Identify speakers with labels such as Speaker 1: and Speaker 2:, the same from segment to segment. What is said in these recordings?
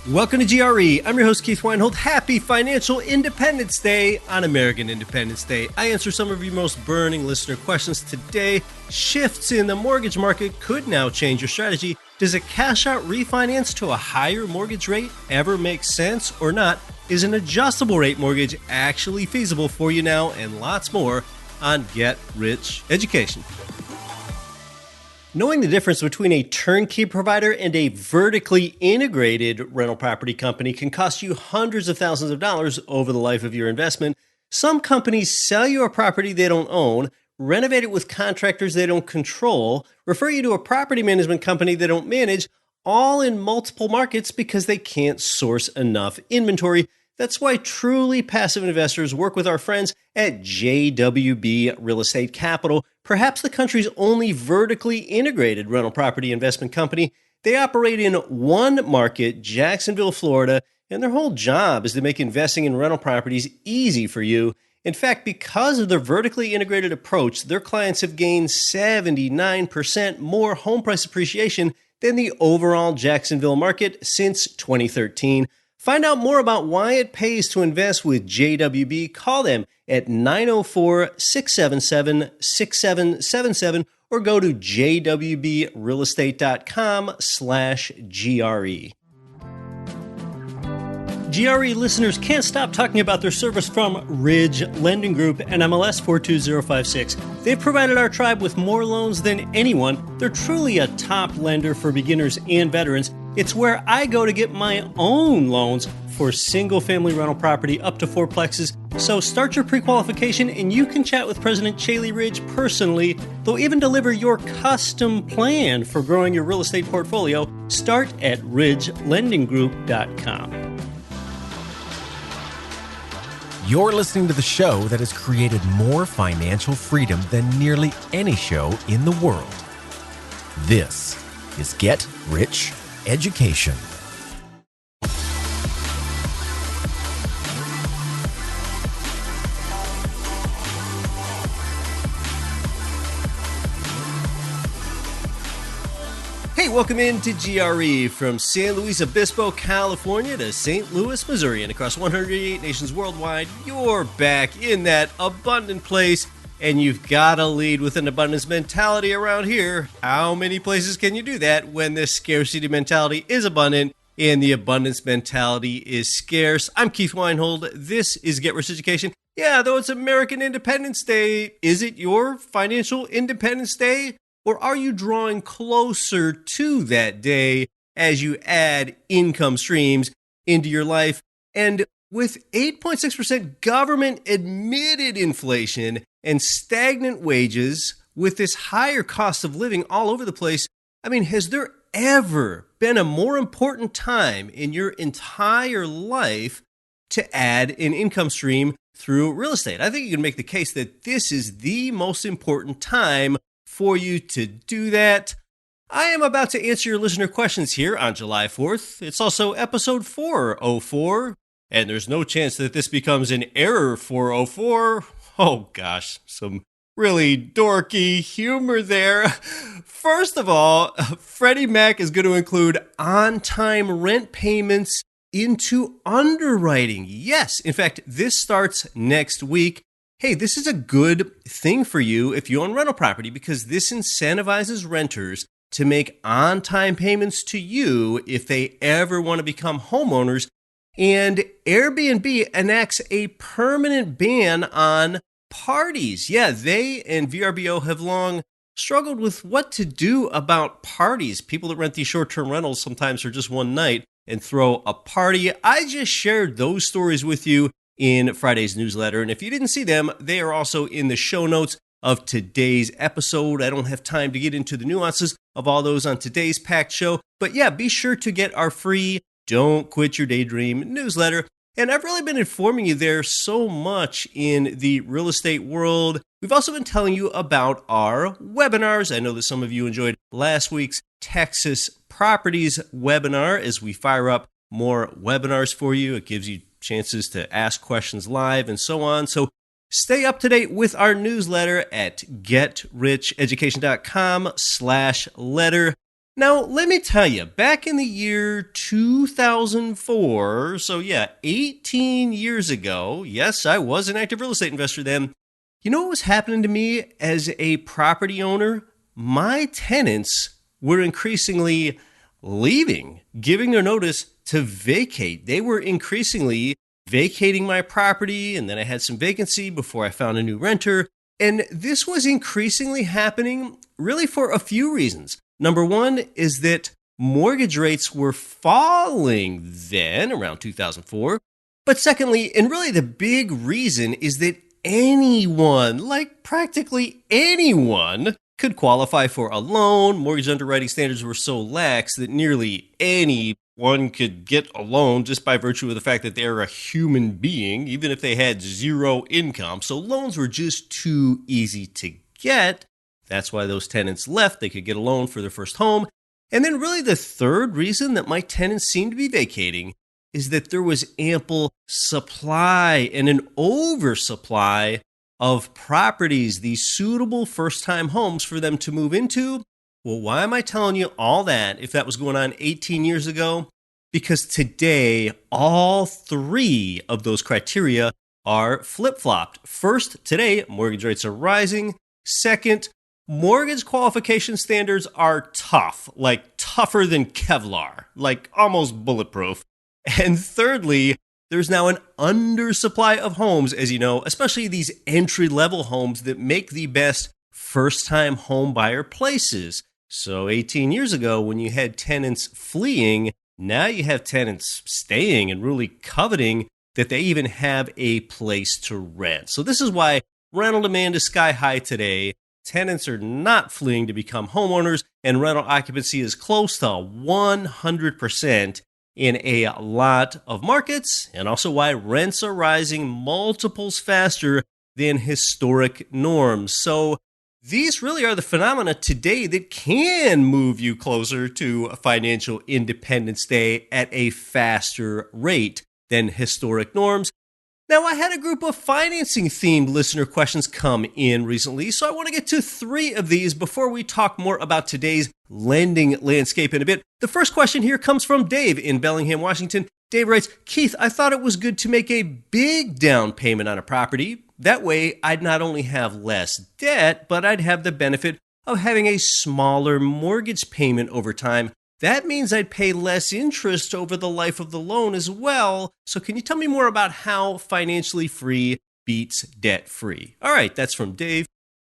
Speaker 1: Welcome to GRE. I'm your host, Keith Weinhold. Happy Financial Independence Day on American Independence Day. I answer some of your most burning listener questions today. Shifts in the mortgage market could now change your strategy. Does a cash-out refinance to a higher mortgage rate ever make sense or not? Is an adjustable rate mortgage actually feasible for you now? And lots more on Get Rich Education. Knowing the difference between a turnkey provider and a vertically integrated rental property company can cost you hundreds of thousands of dollars over the life of your investment. Some companies sell you a property they don't own, renovate it with contractors they don't control, refer you to a property management company they don't manage, all in multiple markets because they can't source enough inventory. That's why truly passive investors work with our friends at JWB Real Estate Capital, perhaps the country's only vertically integrated rental property investment company. They operate in one market, Jacksonville, Florida, and their whole job is to make investing in rental properties easy for you. In fact, because of their vertically integrated approach, their clients have gained 79% more home price appreciation than the overall Jacksonville market since 2013. Find out more about why it pays to invest with JWB. Call them at 904-677-6777 or go to jwbrealestate.com/GRE. GRE listeners can't stop talking about their service from Ridge Lending Group and MLS 42056. They've provided our tribe with more loans than anyone. They're truly a top lender for beginners and veterans. It's where I go to get my own loans for single-family rental property up to 4 plexes. So start your pre-qualification and you can chat with President Caeli Ridge personally. They'll even deliver your custom plan for growing your real estate portfolio. Start at ridgelendinggroup.com.
Speaker 2: You're listening to the show that has created more financial freedom than nearly any show in the world. This is Get Rich Education.
Speaker 1: Hey, welcome into GRE from San Luis Obispo, California to St. Louis, Missouri, and across 188 nations worldwide. You're back in that abundant place, and you've got to lead with an abundance mentality around here. How many places can you do that when the scarcity mentality is abundant and the abundance mentality is scarce? I'm Keith Weinhold. This is Get Rich Education. Yeah, though it's American Independence Day, is it your financial Independence Day? Or are you drawing closer to that day as you add income streams into your life? And with 8.6% government admitted inflation and stagnant wages, with this higher cost of living all over the place, I mean, has there ever been a more important time in your entire life to add an income stream through real estate? I think you can make the case that this is the most important time for you to do that. I am about to answer your listener questions here on July 4th. It's also episode 404, and there's no chance that this becomes an error 404. Oh gosh, some really dorky humor there. First of all, Freddie Mac is going to include on-time rent payments into underwriting. Yes, in fact, this starts next week. Hey, this is a good thing for you if you own rental property because this incentivizes renters to make on-time payments to you if they ever want to become homeowners. And Airbnb enacts a permanent ban on parties. Yeah, they and VRBO have long struggled with what to do about parties. People that rent these short-term rentals sometimes are just one night and throw a party. I just shared those stories with you in Friday's newsletter. And if you didn't see them, they are also in the show notes of today's episode. I don't have time to get into the nuances of all those on today's packed show. But yeah, be sure to get our free Don't Quit Your Daydream newsletter. And I've really been informing you there so much in the real estate world. We've also been telling you about our webinars. I know that some of you enjoyed last week's Texas Properties webinar as we fire up more webinars for you. It gives you chances to ask questions live and so on. So stay up to date with our newsletter at getricheducation.com/letter. Now, let me tell you, back in the year 2004, so yeah, 18 years ago, yes, I was an active real estate investor then. You know what was happening to me as a property owner? My tenants were increasingly leaving, giving their notice to vacate. They were increasingly vacating my property, and then I had some vacancy before I found a new renter. And this was increasingly happening really for a few reasons. Number one is that mortgage rates were falling then, around 2004. But secondly, and really the big reason, is that anyone, like practically anyone, could qualify for a loan. Mortgage underwriting standards were so lax that nearly anyone could get a loan just by virtue of the fact that they're a human being, even if they had zero income. So loans were just too easy to get. That's why those tenants left. They could get a loan for their first home. And then really the third reason that my tenants seemed to be vacating is that there was ample supply and an oversupply of properties, these suitable first-time homes for them to move into. Well, why am I telling you all that if that was going on 18 years ago? Because today, all three of those criteria are flip-flopped. First, today, mortgage rates are rising. Second, mortgage qualification standards are tough, like tougher than Kevlar, like almost bulletproof. And thirdly, there's now an undersupply of homes, as you know, especially these entry-level homes that make the best first-time home buyer places. So 18 years ago, when you had tenants fleeing, now you have tenants staying and really coveting that they even have a place to rent. So this is why rental demand is sky high today. Tenants are not fleeing to become homeowners, and rental occupancy is close to 100% in a lot of markets, and also why rents are rising multiples faster than historic norms. So these really are the phenomena today that can move you closer to financial independence day at a faster rate than historic norms. Now, I had a group of financing-themed listener questions come in recently, so I want to get to three of these before we talk more about today's lending landscape in a bit. The first question here comes from Dave in Bellingham, Washington. Dave writes, Keith, I thought it was good to make a big down payment on a property. That way, I'd not only have less debt, but I'd have the benefit of having a smaller mortgage payment over time. That means I'd pay less interest over the life of the loan as well. So can you tell me more about how financially free beats debt free? All right, that's from Dave.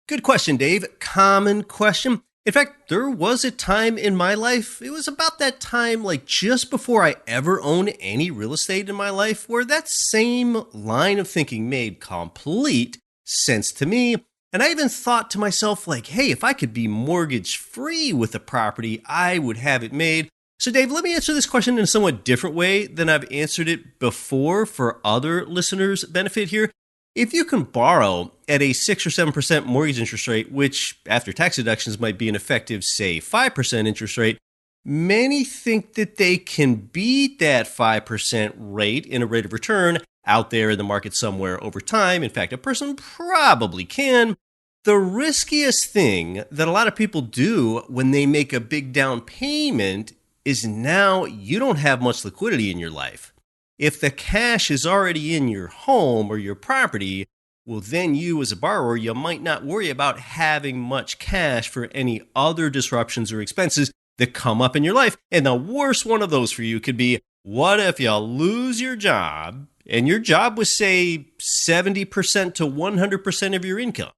Speaker 1: Good question, Dave. Common question. In fact, there was a time in my life, it was about that time, like just before I ever owned any real estate in my life, where that same line of thinking made complete sense to me. And I even thought to myself, like, hey, if I could be mortgage free with a property, I would have it made. So Dave, let me answer this question in a somewhat different way than I've answered it before for other listeners' benefit here. If you can borrow at a 6 or 7% mortgage interest rate, which after tax deductions might be an effective, say, 5% interest rate, many think that they can beat that 5% rate in a rate of return out there in the market somewhere over time. In fact, a person probably can. The riskiest thing that a lot of people do when they make a big down payment is now you don't have much liquidity in your life. If the cash is already in your home or your property, well, then you as a borrower, you might not worry about having much cash for any other disruptions or expenses that come up in your life. And the worst one of those for you could be, what if you lose your job and your job was, say, 70% to 100% of your income?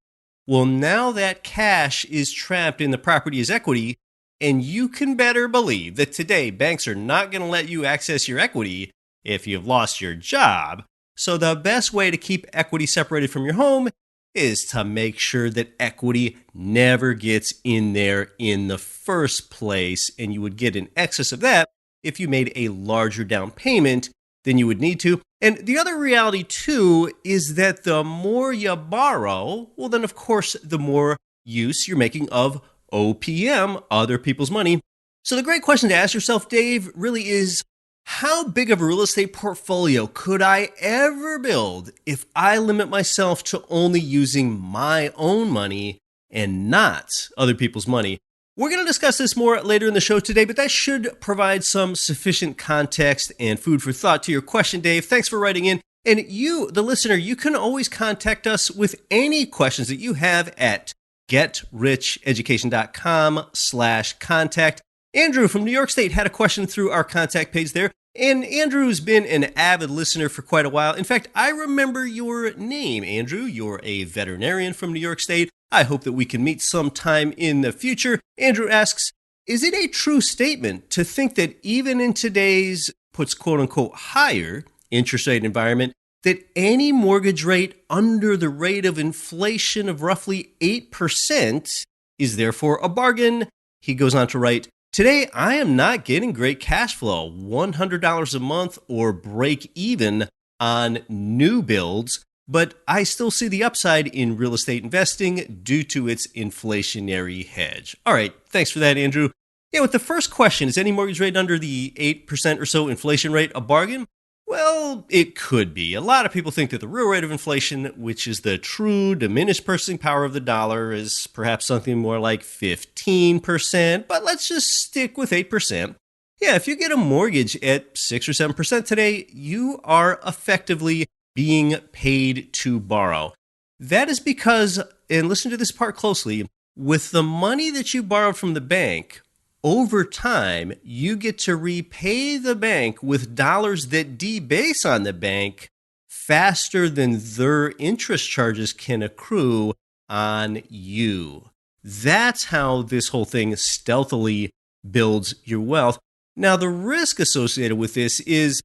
Speaker 1: Well, now that cash is trapped in the property as equity, and you can better believe that today banks are not going to let you access your equity if you've lost your job. So the best way to keep equity separated from your home is to make sure that equity never gets in there in the first place, and you would get in excess of that if you made a larger down payment than you would need to. And the other reality, too, is that the more you borrow, well, then, of course, the more use you're making of OPM, other people's money. So the great question to ask yourself, Dave, really is, how big of a real estate portfolio could I ever build if I limit myself to only using my own money and not other people's money? We're going to discuss this more later in the show today, but that should provide some sufficient context and food for thought to your question, Dave. Thanks for writing in. And you, the listener, you can always contact us with any questions that you have at getricheducation.com/contact. Andrew from New York State had a question through our contact page there. And Andrew's been an avid listener for quite a while. In fact, I remember your name, Andrew. You're a veterinarian from New York State. I hope that we can meet sometime in the future. Andrew asks, is it a true statement to think that even in today's, puts quote unquote, higher interest rate environment, that any mortgage rate under the rate of inflation of roughly 8% is therefore a bargain? He goes on to write, today, I am not getting great cash flow, $100 a month or break even on new builds, but I still see the upside in real estate investing due to its inflationary hedge. All right, thanks for that, Andrew. Yeah, with the first question, is any mortgage rate under the 8% or so inflation rate a bargain? Well, it could be. A lot of people think that the real rate of inflation, which is the true diminished purchasing power of the dollar, is perhaps something more like 15%, but let's just stick with 8%. Yeah, if you get a mortgage at 6 or 7% today, you are effectively being paid to borrow. That is because, and listen to this part closely, with the money that you borrowed from the bank, over time, you get to repay the bank with dollars that debase on the bank faster than their interest charges can accrue on you. That's how this whole thing stealthily builds your wealth. Now, the risk associated with this is,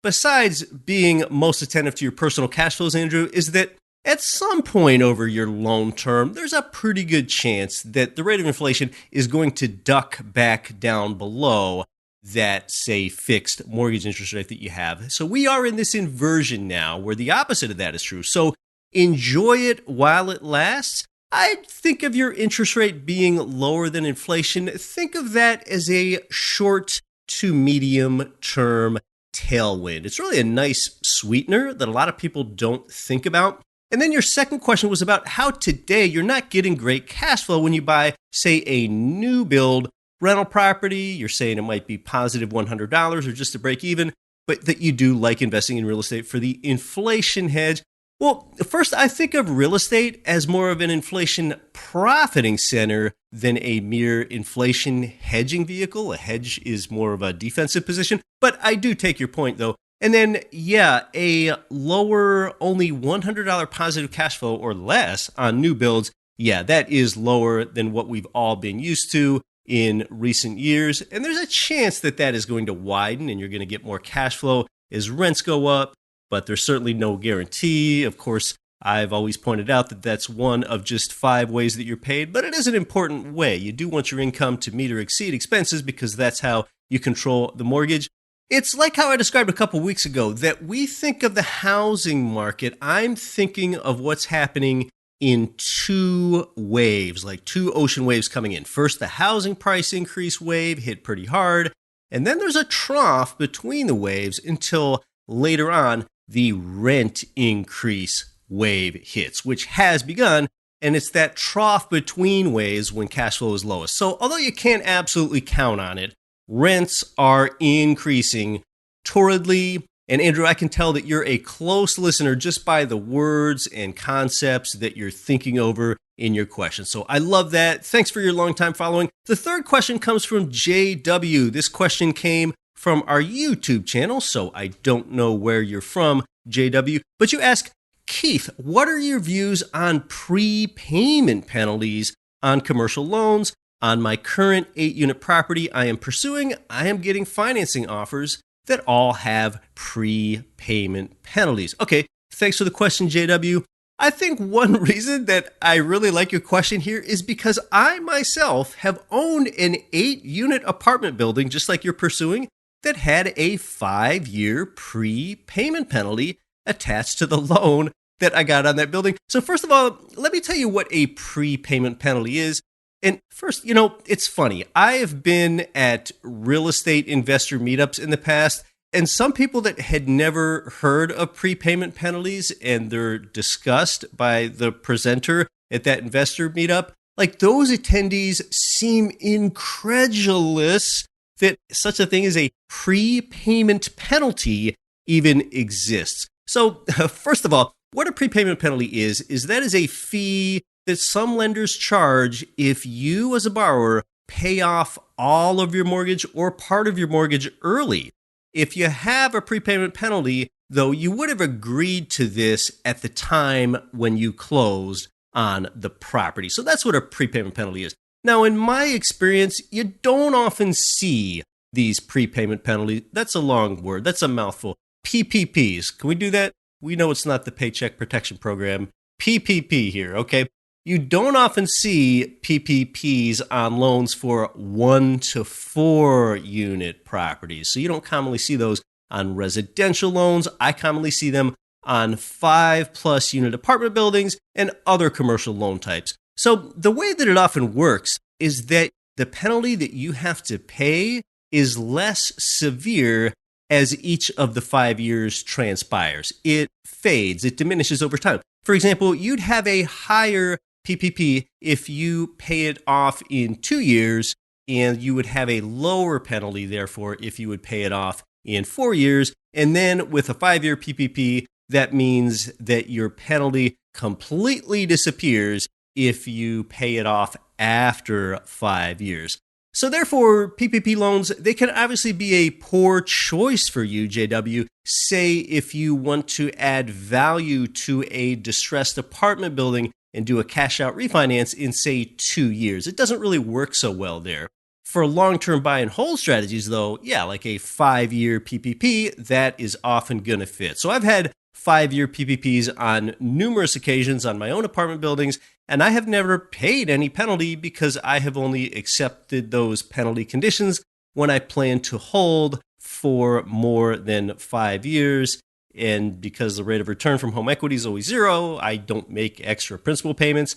Speaker 1: besides being most attentive to your personal cash flows, Andrew, is that at some point over your loan term, there's a pretty good chance that the rate of inflation is going to duck back down below that, say, fixed mortgage interest rate that you have. So we are in this inversion now where the opposite of that is true. So enjoy it while it lasts. I think of your interest rate being lower than inflation. Think of that as a short to medium term tailwind. It's really a nice sweetener that a lot of people don't think about. And then your second question was about how today you're not getting great cash flow when you buy, say, a new build rental property. You're saying it might be positive $100 or just to break even, but that you do like investing in real estate for the inflation hedge. Well, first, I think of real estate as more of an inflation profiting center than a mere inflation hedging vehicle. A hedge is more of a defensive position, but I do take your point, though. And then, yeah, a lower, only $100 positive cash flow or less on new builds, yeah, that is lower than what we've all been used to in recent years. And there's a chance that that is going to widen and you're going to get more cash flow as rents go up, but there's certainly no guarantee. Of course, I've always pointed out that that's one of just 5 ways that you're paid, but it is an important way. You do want your income to meet or exceed expenses because that's how you control the mortgage. It's like how I described a couple weeks ago that we think of the housing market. I'm thinking of what's happening in 2 waves, like 2 ocean waves coming in. First, the housing price increase wave hit pretty hard, and then there's a trough between the waves until later on the rent increase wave hits, which has begun, and it's that trough between waves when cash flow is lowest. So although you can't absolutely count on it, rents are increasing torridly. And Andrew, I can tell that you're a close listener just by the words and concepts that you're thinking over in your question. So I love that. Thanks for your long time following. The third question comes from JW. This question came from our YouTube channel, so I don't know where you're from, JW. But you ask, Keith, what are your views on prepayment penalties on commercial loans? On my current 8-unit property I am pursuing, I am getting financing offers that all have prepayment penalties. Okay, thanks for the question, JW. I think one reason that I really like your question here is because I myself have owned an 8-unit apartment building, just like you're pursuing, that had a 5-year prepayment penalty attached to the loan that I got on that building. So first of all, let me tell you what a prepayment penalty is. And first, it's funny. I have been at real estate investor meetups in the past, and some people that had never heard of prepayment penalties and they're discussed by the presenter at that investor meetup, Like those attendees seem incredulous that such a thing as a prepayment penalty even exists. So first of all, what a prepayment penalty is that is a fee that some lenders charge if you as a borrower pay off all of your mortgage or part of your mortgage early. If you have a prepayment penalty, though, you would have agreed to this at the time when you closed on the property. So that's what a prepayment penalty is. Now, in my experience, you don't often see these prepayment penalties. That's a long word. That's a mouthful. PPPs. Can we do that? We know it's not the Paycheck Protection Program. PPP here, okay? You don't often see PPPs on loans for 1 to 4 unit properties. So you don't commonly see those on residential loans. I commonly see them on 5+ unit apartment buildings and other commercial loan types. So the way that it often works is that the penalty that you have to pay is less severe as each of the 5 years transpires. It fades, it diminishes over time. For example, you'd have a higher PPP if you pay it off in 2 years, and you would have a lower penalty, therefore, if you would pay it off in 4 years. And then with a 5-year PPP, that means that your penalty completely disappears if you pay it off after 5 years. So therefore, PPP loans, they can obviously be a poor choice for you, JW. Say if you want to add value to a distressed apartment building and do a cash out refinance in, say, 2 years. It doesn't really work so well there. For long-term buy and hold strategies, though, yeah, like a 5-year PPP, that is often going to fit. So I've had 5-year PPPs on numerous occasions on my own apartment buildings, and I have never paid any penalty because I have only accepted those penalty conditions when I plan to hold for more than 5 years. And because the rate of return from home equity is always 0, I don't make extra principal payments.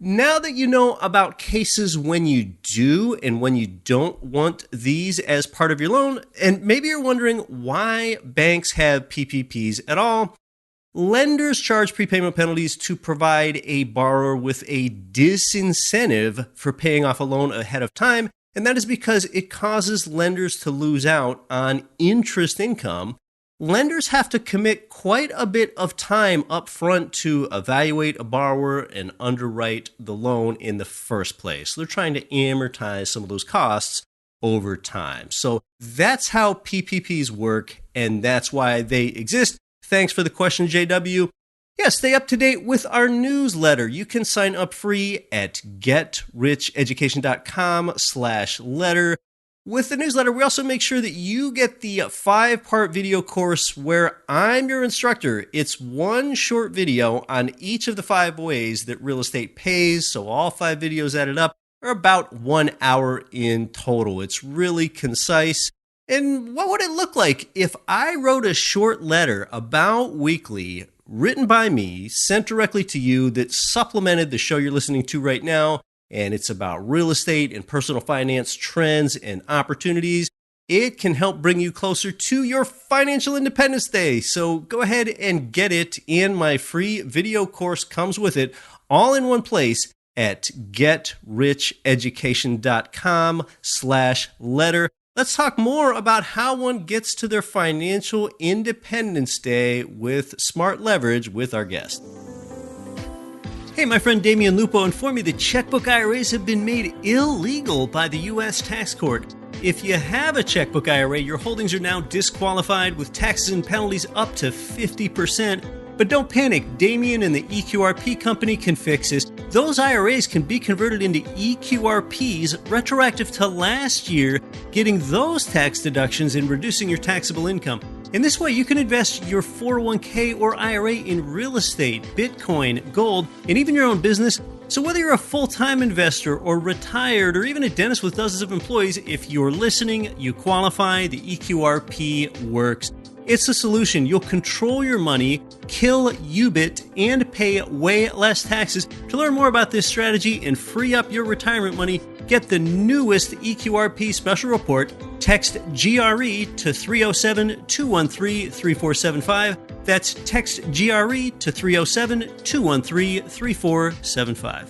Speaker 1: Now that you know about cases when you do and when you don't want these as part of your loan, and maybe you're wondering why banks have PPPs at all, lenders charge prepayment penalties to provide a borrower with a disincentive for paying off a loan ahead of time, and that is because it causes lenders to lose out on interest income. Lenders have to commit quite a bit of time up front to evaluate a borrower and underwrite the loan in the first place. They're trying to amortize some of those costs over time. So that's how PPPs work, and that's why they exist. Thanks for the question, JW. Yeah, stay up to date with our newsletter. You can sign up free at getricheducation.com/letter. With the newsletter, we also make sure that you get the 5-part video course where I'm your instructor. It's one short video on each of the 5 ways that real estate pays. So all 5 videos added up are about 1 hour in total. It's really concise. And what would it look like if I wrote a short letter about weekly, written by me, sent directly to you that supplemented the show you're listening to right now? And it's about real estate and personal finance trends and opportunities. It can help bring you closer to your financial independence day. So go ahead and get it. And my free video course comes with it, all in one place at getricheducation.com/letter. Let's talk more about how one gets to their financial independence day with smart leverage with our guest. Hey, my friend Damian Lupo informed me that checkbook IRAs have been made illegal by the U.S. tax court. If you have a checkbook IRA, your holdings are now disqualified with taxes and penalties up to 50%. But don't panic, Damian and the EQRP company can fix this. Those IRAs can be converted into EQRPs retroactive to last year, getting those tax deductions and reducing your taxable income. In this way, you can invest your 401k or IRA in real estate, Bitcoin, gold, and even your own business. So whether you're a full-time investor or retired or even a dentist with dozens of employees, if you're listening, you qualify, the EQRP works. It's a solution. You'll control your money, kill UBIT, and pay way less taxes. To learn more about this strategy and free up your retirement money, get the newest EQRP special report. Text GRE to 307-213-3475. That's text GRE to 307-213-3475.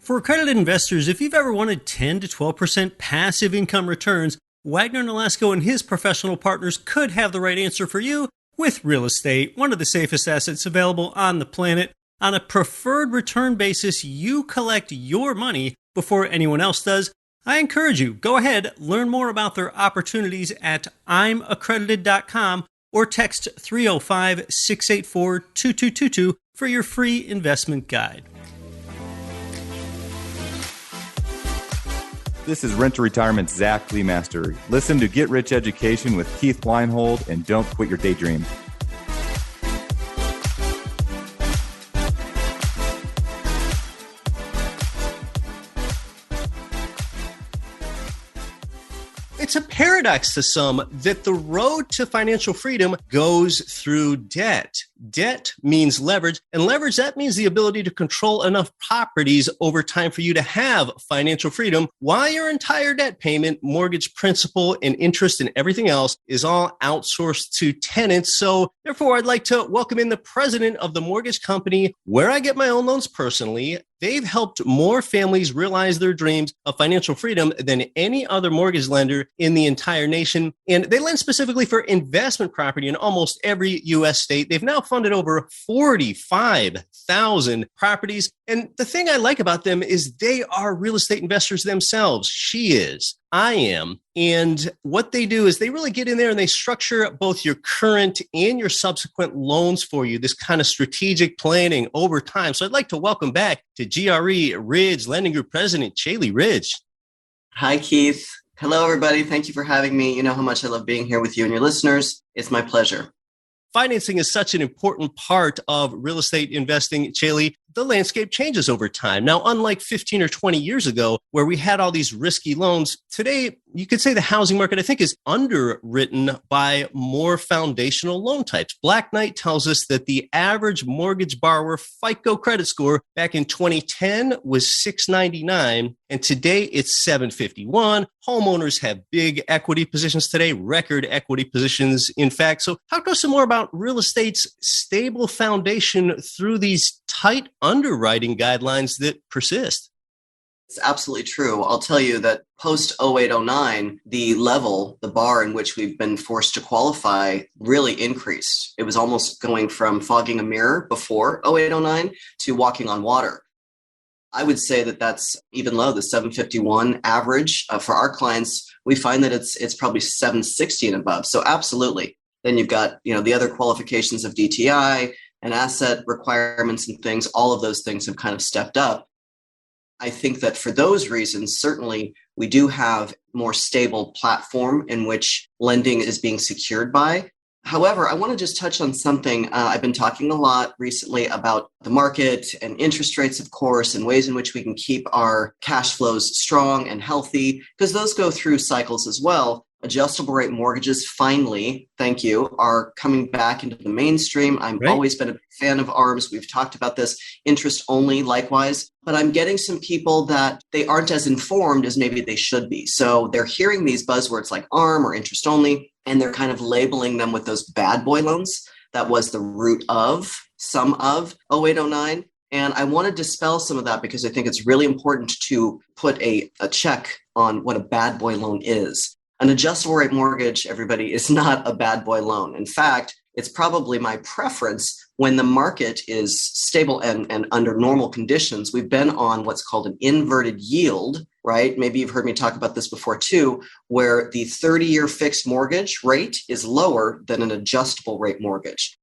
Speaker 1: For accredited investors, if you've ever wanted 10 to 12% passive income returns, Wagner Nolasco and his professional partners could have the right answer for you with real estate, one of the safest assets available on the planet. On a preferred return basis, you collect your money before anyone else does. I encourage you, go ahead, learn more about their opportunities at I'mAccredited.com or text 305-684-2222 for your free investment guide.
Speaker 3: This is Rent to Retirement's Zach Leemaster. Listen to Get Rich Education with Keith Kleinhold and don't quit your daydream.
Speaker 1: It's a paradox to some that the road to financial freedom goes through debt. Debt means leverage, and leverage, that means the ability to control enough properties over time for you to have financial freedom while your entire debt payment, mortgage principal, and interest and everything else is all outsourced to tenants. So therefore, I'd like to welcome in the president of the mortgage company where I get my own loans personally. They've helped more families realize their dreams of financial freedom than any other mortgage lender in the entire nation. And they lend specifically for investment property in almost every U.S. state. They've now funded over 45,000 properties. And the thing I like about them is they are real estate investors themselves. She is. I am. And what they do is they really get in there and they structure both your current and your subsequent loans for you, this kind of strategic planning over time. So I'd like to welcome back to GRE Ridge Lending Group President, Caeli Ridge.
Speaker 4: Hi, Keith. Hello, everybody. Thank you for having me. You know how much I love being here with you and your listeners. It's my pleasure.
Speaker 1: Financing is such an important part of real estate investing, Caeli. The landscape changes over time. Now, unlike 15 or 20 years ago, where we had all these risky loans, today, you could say the housing market, I think, is underwritten by more foundational loan types. Black Knight tells us that the average mortgage borrower FICO credit score back in 2010 was 699, and today it's 751. Homeowners have big equity positions today, record equity positions, in fact. So talk to us some more about real estate's stable foundation through these tight underwriting guidelines that persist.
Speaker 4: It's absolutely true. I'll tell you that post 0809, the bar in which we've been forced to qualify really increased. It was almost going from fogging a mirror before 0809 to walking on water. I would say that that's even low, the 751 average. For our clients, we find that it's probably 760 and above. So absolutely. Then you've got, the other qualifications of DTI and asset requirements and things. All of those things have kind of stepped up. I think that for those reasons, certainly we do have more stable platform in which lending is being secured by. However, I want to just touch on something. I've been talking a lot recently about the market and interest rates, of course, and ways in which we can keep our cash flows strong and healthy, because those go through cycles as well. Adjustable rate mortgages, finally, thank you, are coming back into the mainstream. I've always been a big fan of ARMs. We've talked about this. Interest only, likewise. But I'm getting some people that they aren't as informed as maybe they should be. So they're hearing these buzzwords like ARM or interest only, and they're kind of labeling them with those bad boy loans. That was the root of some of 0809. And I want to dispel some of that because I think it's really important to put a check on what a bad boy loan is. An adjustable rate mortgage, everybody, is not a bad boy loan. In fact, it's probably my preference when the market is stable and under normal conditions. We've been on what's called an inverted yield, right? Maybe you've heard me talk about this before too, where the 30-year fixed mortgage rate is lower than an adjustable rate mortgage.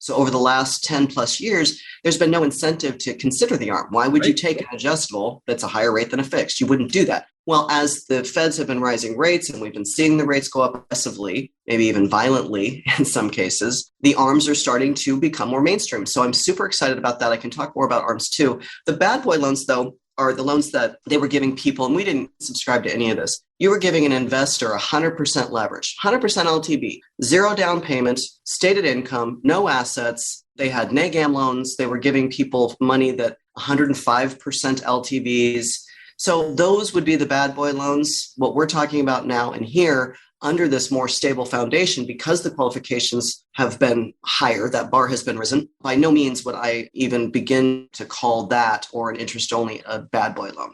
Speaker 4: So over the last 10 plus years, there's been no incentive to consider the ARM. Why would you take an adjustable that's a higher rate than a fixed? You wouldn't do that. Well, as the feds have been rising rates and we've been seeing the rates go up aggressively, maybe even violently in some cases, the ARMs are starting to become more mainstream. So I'm super excited about that. I can talk more about ARMs too. The bad boy loans, though, are the loans that they were giving people, and we didn't subscribe to any of this. You were giving an investor 100% leverage, 100% LTV, zero down payment, stated income, no assets. They had NAGAM loans. They were giving people money that 105% LTVs. So those would be the bad boy loans. What we're talking about now and here under this more stable foundation, because the qualifications have been higher, that bar has been risen, by no means would I even begin to call that or an interest only a bad boy loan.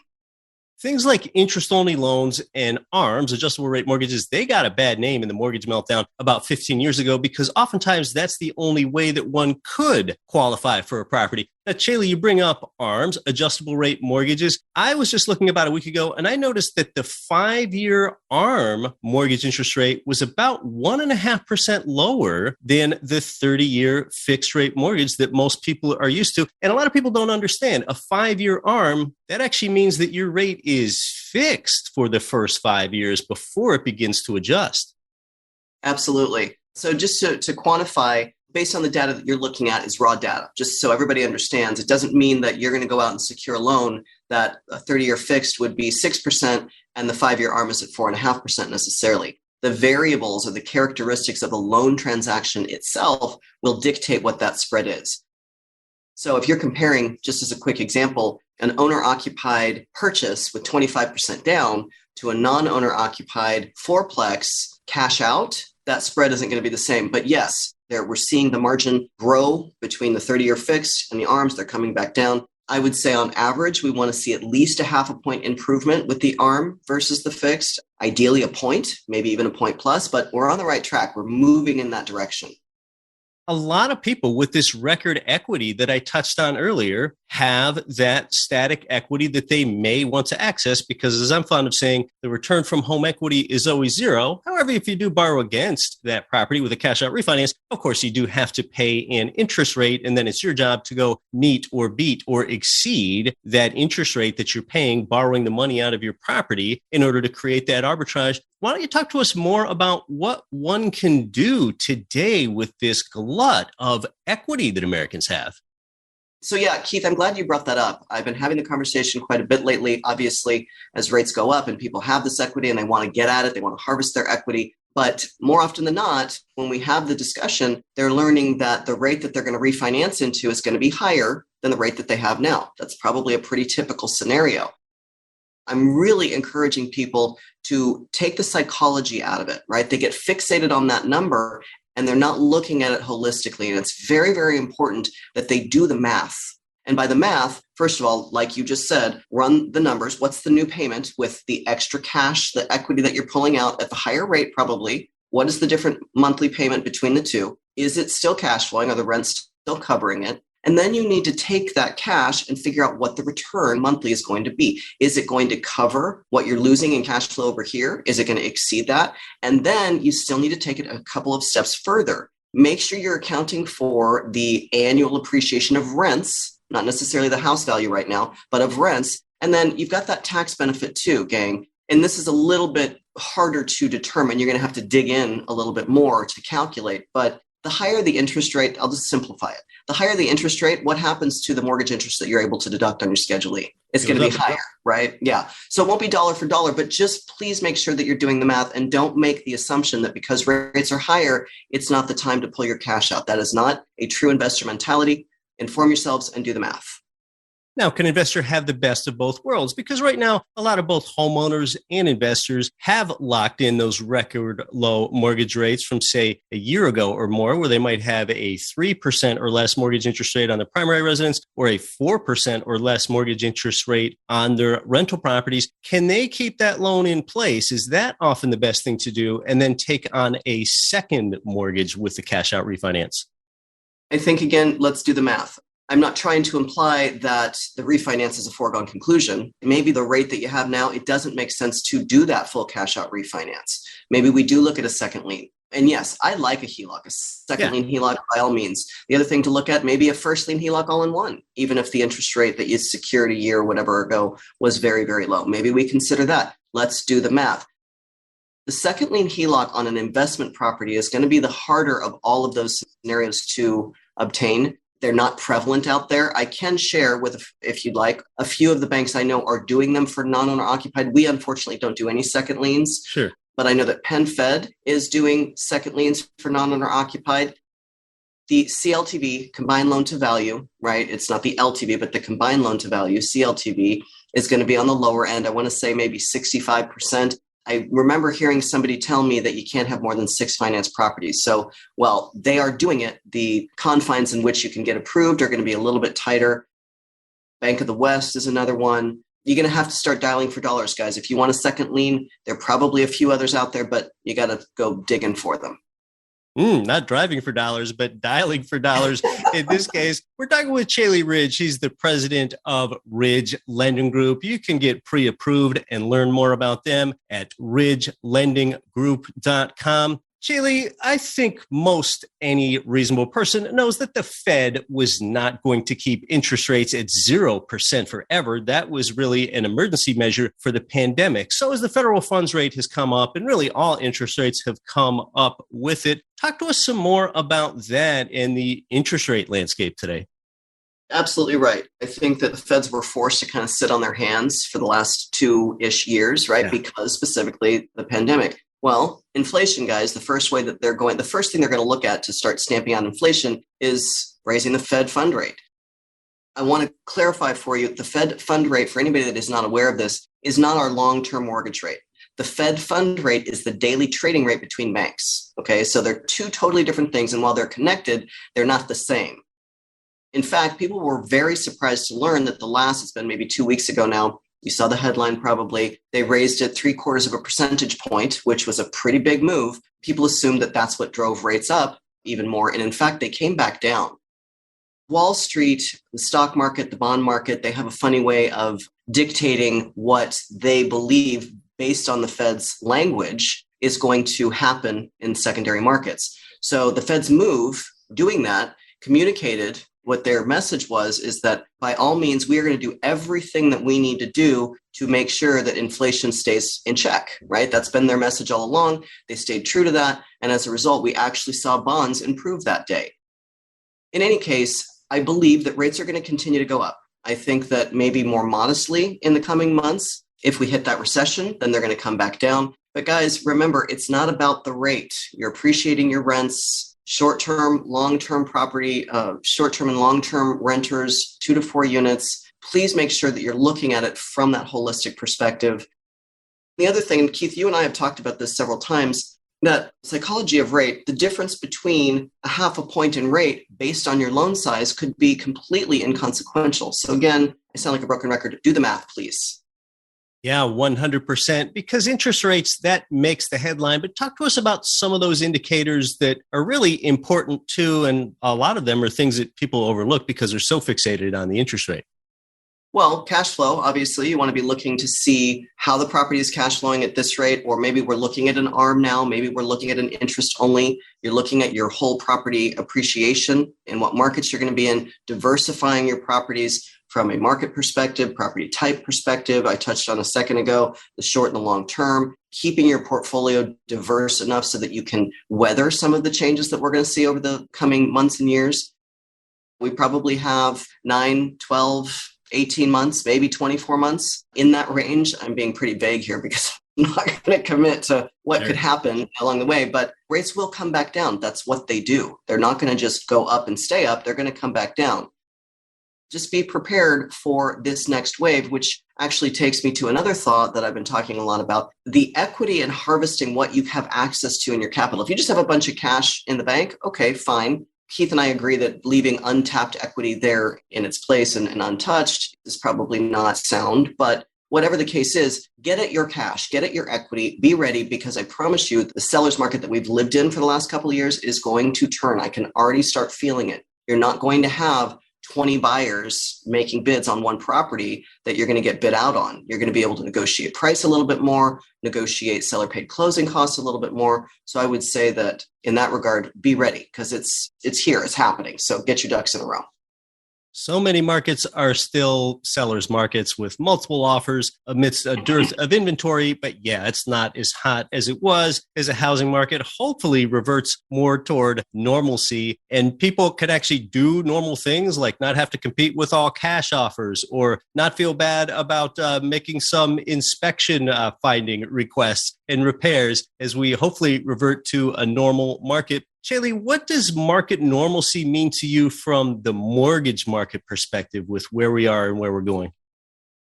Speaker 1: Things like interest-only loans and ARMs, adjustable rate mortgages, they got a bad name in the mortgage meltdown about 15 years ago because oftentimes that's the only way that one could qualify for a property. Now, Caeli, you bring up ARMs, adjustable rate mortgages. I was just looking about a week ago, and I noticed that the 5-year ARM mortgage interest rate was about 1.5% lower than the 30-year fixed rate mortgage that most people are used to. And a lot of people don't understand. A 5-year ARM, that actually means that your rate is fixed for the first 5 years before it begins to adjust.
Speaker 4: Absolutely. So just to quantify, based on the data that you're looking at is raw data, just so everybody understands. It doesn't mean that you're going to go out and secure a loan that a 30-year fixed would be 6% and the 5-year ARM is at 4.5% necessarily. The variables or the characteristics of the loan transaction itself will dictate what that spread is. So if you're comparing, just as a quick example, an owner-occupied purchase with 25% down to a non-owner occupied fourplex cash out, that spread isn't going to be the same. But yes, we're seeing the margin grow between the 30-year fixed and the ARMs. They're coming back down. I would say on average, we want to see at least a 0.5 point improvement with the ARM versus the fixed, ideally a point, maybe even a point plus, but we're on the right track. We're moving in that direction.
Speaker 1: A lot of people with this record equity that I touched on earlier have that static equity that they may want to access because, as I'm fond of saying, the return from home equity is always zero. However, if you do borrow against that property with a cash out refinance, of course, you do have to pay an interest rate, and then it's your job to go meet or beat or exceed that interest rate that you're paying borrowing the money out of your property in order to create that arbitrage. Why don't you talk to us more about what one can do today with this glut of equity that Americans have?
Speaker 4: So yeah, Keith, I'm glad you brought that up. I've been having the conversation quite a bit lately, obviously, as rates go up and people have this equity and they want to get at it, they want to harvest their equity. But more often than not, when we have the discussion, they're learning that the rate that they're going to refinance into is going to be higher than the rate that they have now. That's probably a pretty typical scenario. I'm really encouraging people to take the psychology out of it, right? They get fixated on that number and they're not looking at it holistically. And it's very, very important that they do the math. And by the math, first of all, like you just said, run the numbers. What's the new payment with the extra cash, the equity that you're pulling out at the higher rate probably? What is the different monthly payment between the two? Is it still cash flowing? Are the rents still covering it? And then you need to take that cash and figure out what the return monthly is going to be. Is it going to cover what you're losing in cash flow over here? Is it going to exceed that? And then you still need to take it a couple of steps further. Make sure you're accounting for the annual appreciation of rents, not necessarily the house value right now, but of rents. And then you've got that tax benefit too, gang. And this is a little bit harder to determine. You're going to have to dig in a little bit more to calculate. But the higher the interest rate, I'll just simplify it. The higher the interest rate, what happens to the mortgage interest that you're able to deduct on your Schedule E? It's going to be higher, right? Yeah. So it won't be dollar for dollar, but just please make sure that you're doing the math and don't make the assumption that because rates are higher, it's not the time to pull your cash out. That is not a true investor mentality. Inform yourselves and do the math.
Speaker 1: Now, can an investor have the best of both worlds? Because right now, a lot of both homeowners and investors have locked in those record low mortgage rates from, say, a year ago or more, where they might have a 3% or less mortgage interest rate on the primary residence or a 4% or less mortgage interest rate on their rental properties. Can they keep that loan in place? Is that often the best thing to do? And then take on a second mortgage with the cash out refinance?
Speaker 4: I think, again, let's do the math. I'm not trying to imply that the refinance is a foregone conclusion. Maybe the rate that you have now, it doesn't make sense to do that full cash out refinance. Maybe we do look at a second lien. And yes, I like a HELOC, a second lien HELOC by all means. The other thing to look at, maybe a first lien HELOC all in one, even if the interest rate that you secured a year or whatever ago was very, very low. Maybe we consider that. Let's do the math. The second lien HELOC on an investment property is going to be the harder of all of those scenarios to obtain. They're not prevalent out there. I can share with, if you'd like, a few of the banks I know are doing them for non-owner occupied. We unfortunately don't do any second liens.
Speaker 1: Sure.
Speaker 4: But I know that PenFed is doing second liens for non-owner occupied. The CLTV, combined loan to value, right? It's not the LTV, but the combined loan to value, CLTV, is going to be on the lower end. I want to say maybe 65%. I remember hearing somebody tell me that you can't have more than 6 finance properties. So, well, they are doing it. The confines in which you can get approved are going to be a little bit tighter. Bank of the West is another one. You're going to have to start dialing for dollars, guys. If you want a second lien, there are probably a few others out there, but you got to go digging for them.
Speaker 1: Not driving for dollars, but dialing for dollars. In this case, we're talking with Caeli Ridge. He's the president of Ridge Lending Group. You can get pre-approved and learn more about them at ridgelendinggroup.com. Caeli, I think most any reasonable person knows that the Fed was not going to keep interest rates at 0% forever. That was really an emergency measure for the pandemic. So as the federal funds rate has come up, and really all interest rates have come up with it, talk to us some more about that and the interest rate landscape today.
Speaker 4: Absolutely right. I think that the Feds were forced to kind of sit on their hands for the last 2-ish years, right? Yeah. Because specifically the pandemic. Well, inflation, guys, the first thing they're going to look at to start stamping out inflation is raising the Fed fund rate. I want to clarify for you, the Fed fund rate, for anybody that is not aware of this, is not our long-term mortgage rate. The Fed fund rate is the daily trading rate between banks. Okay, so they're two totally different things. And while they're connected, they're not the same. In fact, people were very surprised to learn that it's been maybe 2 weeks ago now, you saw the headline probably, they raised it 0.75 percentage point, which was a pretty big move. People assumed that that's what drove rates up even more. And in fact, they came back down. Wall Street, the stock market, the bond market, they have a funny way of dictating what they believe based on the Fed's language is going to happen in secondary markets. So the Fed's move, doing that, communicated what their message was, is that by all means, we are going to do everything that we need to do to make sure that inflation stays in check, right? That's been their message all along. They stayed true to that. And as a result, we actually saw bonds improve that day. In any case, I believe that rates are going to continue to go up. I think that maybe more modestly in the coming months. If we hit that recession, then they're going to come back down. But guys, remember, it's not about the rate. You're appreciating your rents. Short-term, long-term property, short-term and long-term renters, 2 to 4 units. Please make sure that you're looking at it from that holistic perspective. The other thing, and Keith, you and I have talked about this several times, that psychology of rate, the difference between a 0.5 point in rate based on your loan size could be completely inconsequential. So again, I sound like a broken record. Do the math, please.
Speaker 1: Yeah, 100%, because interest rates, that makes the headline. But talk to us about some of those indicators that are really important too. And a lot of them are things that people overlook because they're so fixated on the interest rate.
Speaker 4: Well, cash flow, obviously, you want to be looking to see how the property is cash flowing at this rate, or maybe we're looking at an ARM now, maybe we're looking at an interest only. You're looking at your whole property appreciation and what markets you're going to be in, diversifying your properties from a market perspective, property type perspective. I touched on a second ago, the short and the long term, keeping your portfolio diverse enough so that you can weather some of the changes that we're going to see over the coming months and years. We probably have 9, 12, 18 months, maybe 24 months in that range. I'm being pretty vague here because I'm not going to commit to what could happen along the way, but rates will come back down. That's what they do. They're not going to just go up and stay up. They're going to come back down. Just be prepared for this next wave, which actually takes me to another thought that I've been talking a lot about, the equity and harvesting what you have access to in your capital. If you just have a bunch of cash in the bank, okay, fine. Keith and I agree that leaving untapped equity there in its place and untouched is probably not sound, but whatever the case is, get at your cash, get at your equity, be ready, because I promise you the seller's market that we've lived in for the last couple of years is going to turn. I can already start feeling it. You're not going to have 20 buyers making bids on one property that you're going to get bid out on. You're going to be able to negotiate price a little bit more, negotiate seller paid closing costs a little bit more. So I would say that in that regard, be ready, because it's here, it's happening. So get your ducks in a row.
Speaker 1: So many markets are still sellers markets with multiple offers amidst a dearth of inventory. But yeah, it's not as hot as it was, as a housing market hopefully reverts more toward normalcy and people can actually do normal things like not have to compete with all cash offers or not feel bad about making some inspection finding requests and repairs as we hopefully revert to a normal market. Caeli, what does market normalcy mean to you from the mortgage market perspective with where we are and where we're going?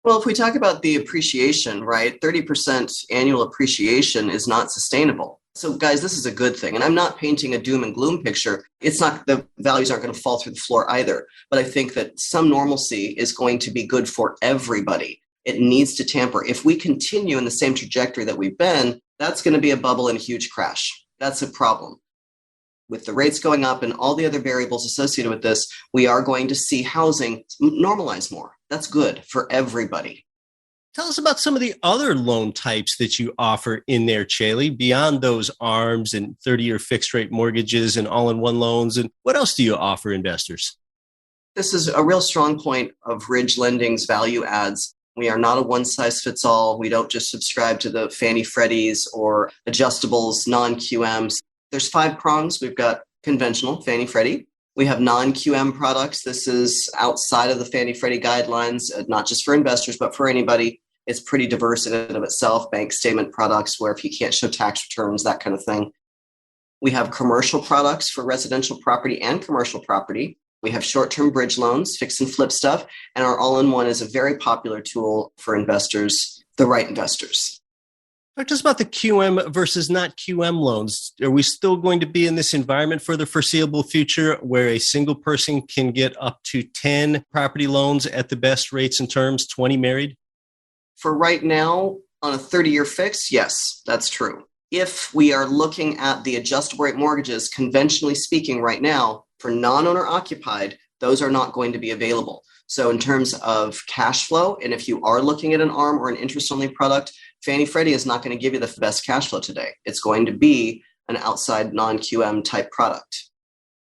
Speaker 4: Well, if we talk about the appreciation, right, 30% annual appreciation is not sustainable. So guys, this is a good thing. And I'm not painting a doom and gloom picture. It's not, the values aren't going to fall through the floor either. But I think that some normalcy is going to be good for everybody. It needs to tamper. If we continue in the same trajectory that we've been, that's going to be a bubble and a huge crash. That's a problem. With the rates going up and all the other variables associated with this, we are going to see housing normalize more. That's good for everybody.
Speaker 1: Tell us about some of the other loan types that you offer in there, Caeli, beyond those ARMs and 30-year fixed rate mortgages and all-in-one loans. And what else do you offer investors?
Speaker 4: This is a real strong point of Ridge Lending's value adds. We are not a one-size-fits-all. We don't just subscribe to the Fannie Freddies or adjustables, non-QMs. There's 5 prongs. We've got conventional, Fannie Freddie. We have non-QM products. This is outside of the Fannie Freddie guidelines, not just for investors, but for anybody. It's pretty diverse in and of itself. Bank statement products where if you can't show tax returns, that kind of thing. We have commercial products for residential property and commercial property. We have short-term bridge loans, fix and flip stuff. And our all-in-one is a very popular tool for investors, the right investors.
Speaker 1: Talk to us about the QM versus not QM loans. Are we still going to be in this environment for the foreseeable future where a single person can get up to 10 property loans at the best rates and terms, 20 married?
Speaker 4: For right now, on a 30-year fix, yes, that's true. If we are looking at the adjustable rate mortgages, conventionally speaking right now, for non-owner occupied, those are not going to be available. So in terms of cash flow, and if you are looking at an ARM or an interest-only product, Fannie Freddie is not going to give you the best cash flow today. It's going to be an outside non-QM type product.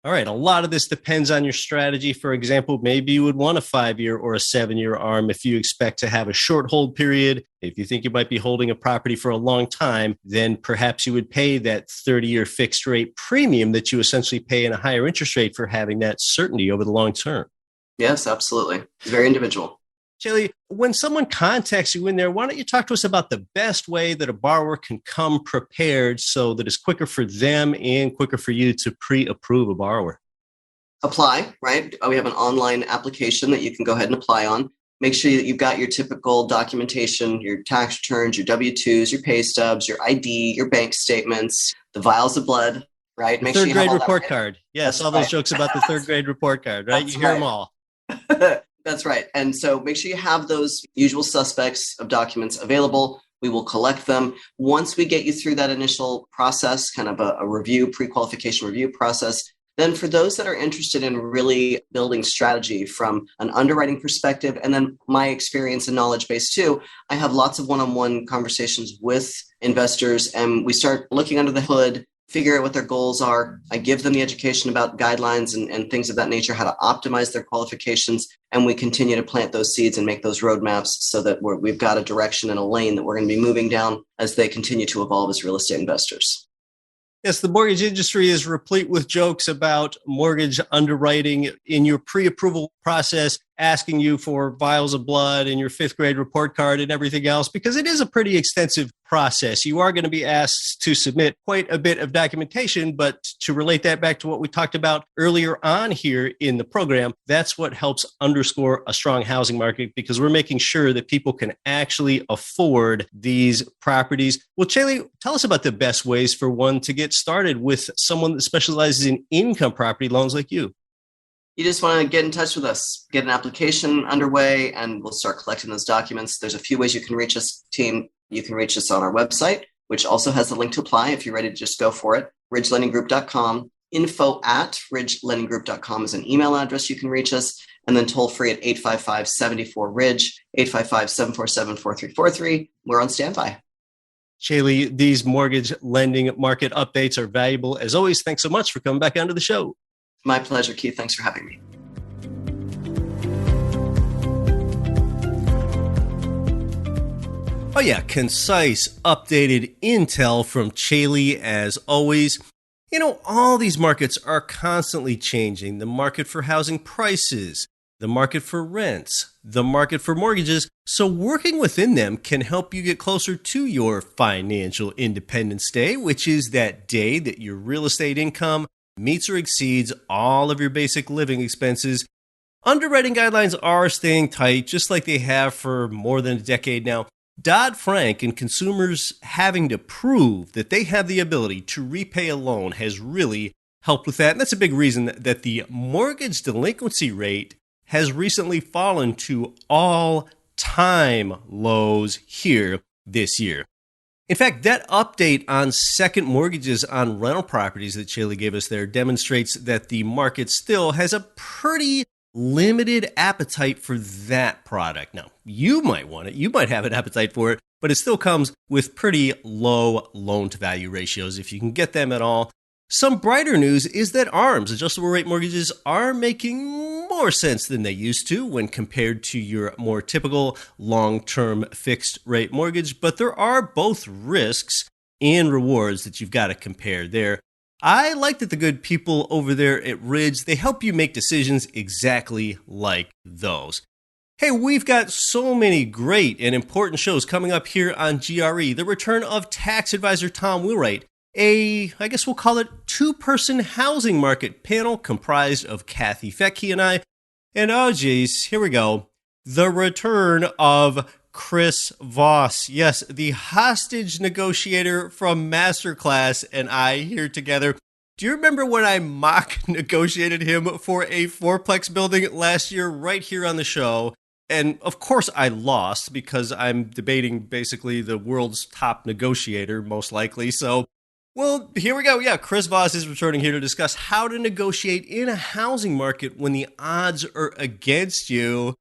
Speaker 1: All right. A lot of this depends on your strategy. For example, maybe you would want a 5-year or a 7-year ARM if you expect to have a short hold period. If you think you might be holding a property for a long time, then perhaps you would pay that 30-year fixed rate premium that you essentially pay in a higher interest rate for having that certainty over the long term.
Speaker 4: Yes, absolutely. It's very individual.
Speaker 1: Caeli, when someone contacts you in there, why don't you talk to us about the best way that a borrower can come prepared so that it's quicker for them and quicker for you to pre-approve a borrower?
Speaker 4: Apply, right? We have an online application that you can go ahead and apply on. Make sure that you've got your typical documentation, your tax returns, your W-2s, your pay stubs, your ID, your bank statements, the vials of blood, right?
Speaker 1: Make sure you have third grade report card. Yes, all those jokes about the third grade report card, right? You hear them all.
Speaker 4: That's right. And so make sure you have those usual suspects of documents available. We will collect them. Once we get you through that initial process, kind of a review, pre-qualification review process, then for those that are interested in really building strategy from an underwriting perspective, and then my experience and knowledge base too, I have lots of one-on-one conversations with investors, and we start looking under the hood, figure out what their goals are. I give them the education about guidelines and things of that nature, how to optimize their qualifications. And we continue to plant those seeds and make those roadmaps so that we've got a direction and a lane that we're going to be moving down as they continue to evolve as real estate investors.
Speaker 1: Yes, the mortgage industry is replete with jokes about mortgage underwriting in your pre-approval process, asking you for vials of blood and your 5th grade report card and everything else, because it is a pretty extensive process. You are going to be asked to submit quite a bit of documentation, but to relate that back to what we talked about earlier on here in the program, that's what helps underscore a strong housing market, because we're making sure that people can actually afford these properties. Well, Caeli, tell us about the best ways for one to get started with someone that specializes in income property loans like you.
Speaker 4: You just want to get in touch with us, get an application underway, and we'll start collecting those documents. There's a few ways you can reach us, team. You can reach us on our website, which also has the link to apply if you're ready to just go for it. ridgelendinggroup.com. info@ridgelendinggroup.com is an email address you can reach us, and then toll free at 855-74-RIDGE, 855-747-4343. We're on standby.
Speaker 1: Caeli, these mortgage lending market updates are valuable. As always, thanks so much for coming back onto the show.
Speaker 4: My pleasure, Keith. Thanks for having me.
Speaker 1: Oh yeah, concise, updated intel from Caeli as always. You know, all these markets are constantly changing. The market for housing prices, the market for rents, the market for mortgages. So working within them can help you get closer to your financial independence day, which is that day that your real estate income meets or exceeds all of your basic living expenses Underwriting guidelines are staying tight, just like they have for more than a decade now. Dodd-Frank and consumers having to prove that they have the ability to repay a loan has really helped with that. And that's a big reason that the mortgage delinquency rate has recently fallen to all-time lows here this year. In fact, that update on second mortgages on rental properties that Caeli gave us there demonstrates that the market still has a pretty limited appetite for that product. Now, you might want it. You might have an appetite for it, but it still comes with pretty low loan-to-value ratios if you can get them at all. Some brighter news is that ARMs, adjustable rate mortgages, are making more sense than they used to when compared to your more typical long-term fixed rate mortgage, but there are both risks and rewards that you've got to compare there. I like that the good people over there at Ridge, they help you make decisions exactly like those. Hey, we've got so many great and important shows coming up here on GRE. The return of tax advisor Tom Wheelwright, I guess we'll call it two-person housing market panel comprised of Kathy Fettke and I. And oh geez, here we go. The return of Chris Voss. Yes, the hostage negotiator from Masterclass and I here together. Do you remember when I mock negotiated him for a fourplex building last year right here on the show? And of course I lost because I'm debating basically the world's top negotiator, most likely. So, well, here we go. Yeah, Chris Voss is returning here to discuss how to negotiate in a housing market when the odds are against you.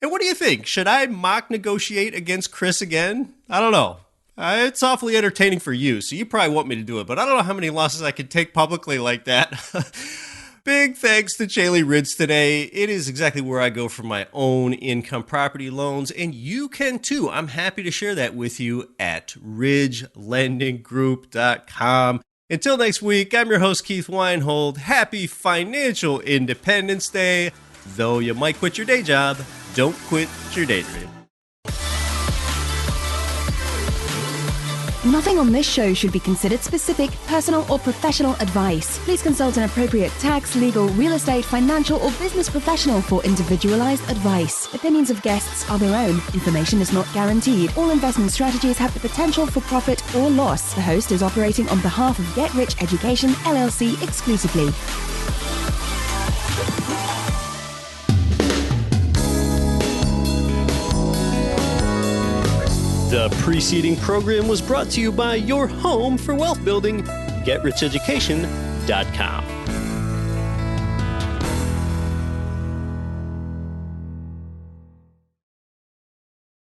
Speaker 1: And what do you think? Should I mock negotiate against Chris again? I don't know. It's awfully entertaining for you, so you probably want me to do it, but I don't know how many losses I can take publicly like that. Big thanks to Caeli Ridge today. It is exactly where I go for my own income property loans, and you can too. I'm happy to share that with you at ridgelendinggroup.com. Until next week, I'm your host, Keith Weinhold. Happy Financial Independence Day. Though you might quit your day job, don't quit your daydream.
Speaker 5: Nothing on this show should be considered specific, personal, or professional advice. Please consult an appropriate tax, legal, real estate, financial, or business professional for individualized advice. Opinions of guests are their own. Information is not guaranteed. All investment strategies have the potential for profit or loss. The host is operating on behalf of Get Rich Education, LLC exclusively.
Speaker 1: The preceding program was brought to you by your home for wealth building, GetRichEducation.com.